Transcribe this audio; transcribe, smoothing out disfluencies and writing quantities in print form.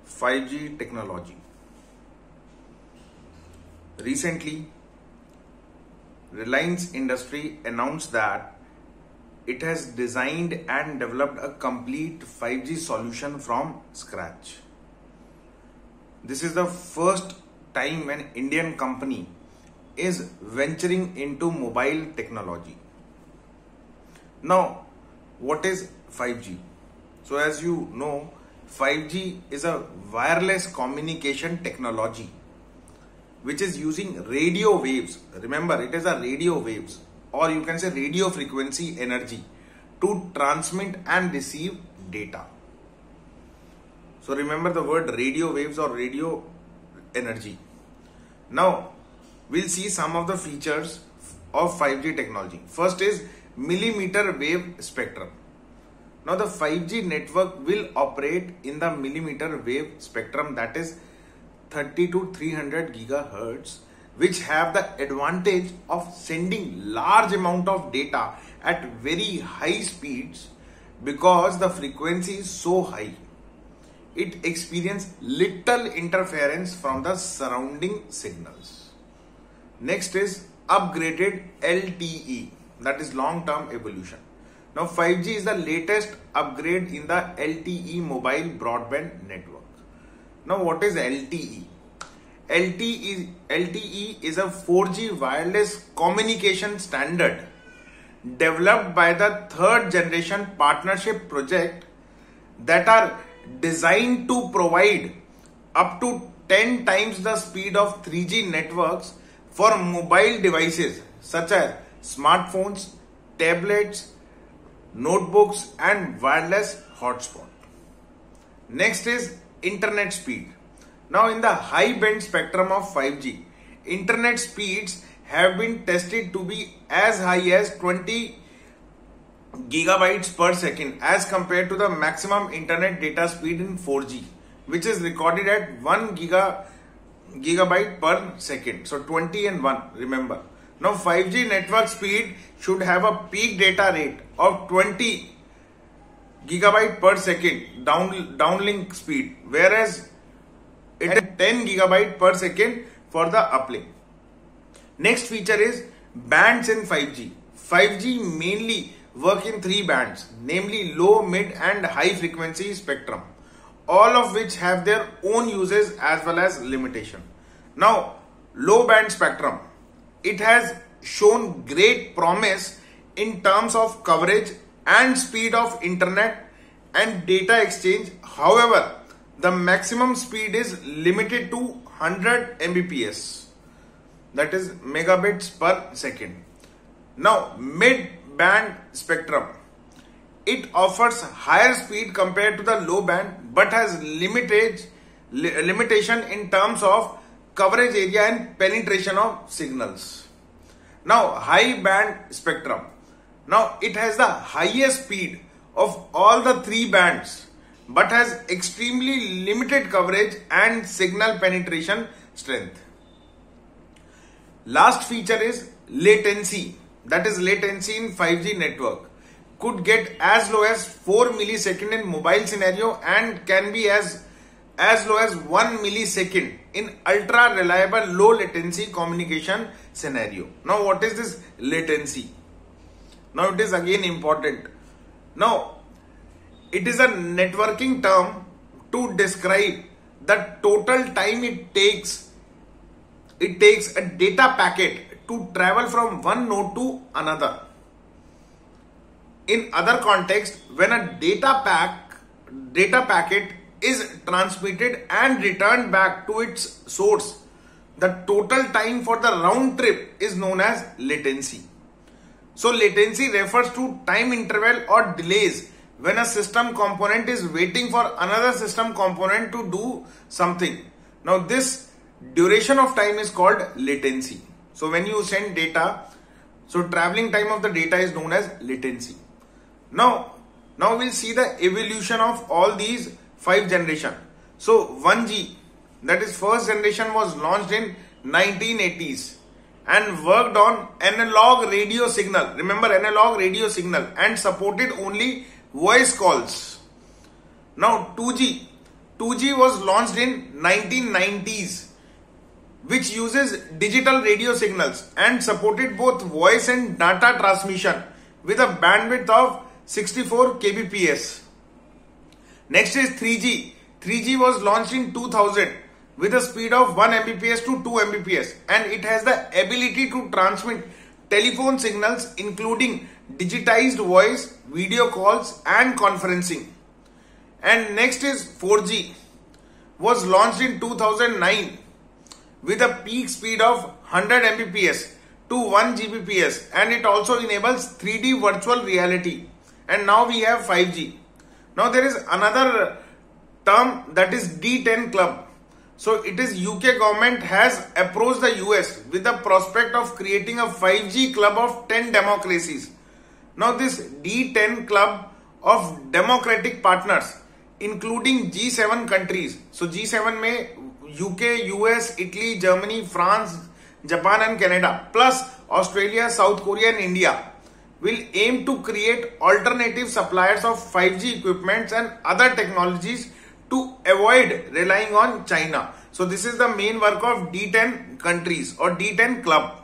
5G technology. Recently, Reliance Industry announced that it has designed and developed a complete 5G solution from scratch. This is the first time an Indian company is venturing into mobile technology. Now, what is 5G? So as you know, 5G is a wireless communication technology which is using radio waves. Remember, it is a radio waves, or you can say radio frequency energy, to transmit and receive data. So remember the word radio waves or radio energy. Now we'll see some of the features of 5G technology. First is millimeter wave spectrum. Now the 5G network will operate in the millimeter wave spectrum, that is 30 to 300 gigahertz, which have the advantage of sending large amount of data at very high speeds because the frequency is so high. It experiences little interference from the surrounding signals. Next is upgraded LTE, that is long-term evolution. Now 5G is the latest upgrade in the LTE mobile broadband network. Now what is LTE? LTE is a 4G wireless communication standard developed by the third generation partnership project that are designed to provide up to 10 times the speed of 3G networks for mobile devices such as smartphones, tablets, notebooks and wireless hotspot. Next is internet speed. Now in the high band spectrum of 5G, internet speeds have been tested to be as high as 20 gigabytes per second as compared to the maximum internet data speed in 4G, which is recorded at 1 gigabyte per second. So 20 and 1, remember. Now 5G network speed should have a peak data rate of 20 gigabyte per second downlink speed, whereas it is 10 gigabyte per second for the uplink. Next feature is bands in 5G. 5G mainly work in 3 bands, namely low, mid and high frequency spectrum, all of which have their own uses as well as limitation. Now low band spectrum, it has shown great promise in terms of coverage and speed of internet and data exchange. However, the maximum speed is limited to 100 Mbps, that is megabits per second. Now mid-band spectrum, it offers higher speed compared to the low band but has limitation in terms of coverage area and penetration of signals. Now high band spectrum, now it has the highest speed of all the 3 bands but has extremely limited coverage and signal penetration strength. Last feature is latency, that is latency in 5G network could get as low as 4 millisecond in mobile scenario and can be as low as 1 millisecond in ultra reliable low latency communication scenario. Now what is this latency? Now it is again important. Now it is a networking term to describe the total time it takes a data packet to travel from one node to another. In other context, when a data packet is transmitted and returned back to its source, the total time for the round trip is known as latency. So latency refers to time interval or delays when a system component is waiting for another system component to do something. Now this duration of time is called latency. So when you send data, so traveling time of the data is known as latency. Now we'll see the evolution of all these 5 generation. So 1G, that is first generation, was launched in 1980s and worked on analog radio signal. Remember analog radio signal, and supported only voice calls. Now 2G, 2G was launched in 1990s, which uses digital radio signals and supported both voice and data transmission with a bandwidth of 64 kbps. Next is 3G. 3G was launched in 2000 with a speed of 1 Mbps to 2 Mbps, and it has the ability to transmit telephone signals including digitized voice, video calls and conferencing. And next is 4G, was launched in 2009 with a peak speed of 100 Mbps to 1 Gbps, and it also enables 3D virtual reality. And now we have 5G. Now there is another term, that is D10 Club. So it is UK government has approached the US with the prospect of creating a 5G club of 10 democracies. Now this D10 Club of democratic partners including G7 countries. So G7 में UK, US, Italy, Germany, France, Japan and Canada plus Australia, South Korea and India will aim to create alternative suppliers of 5G equipments and other technologies to avoid relying on China. So this is the main work of D10 countries or D10 Club.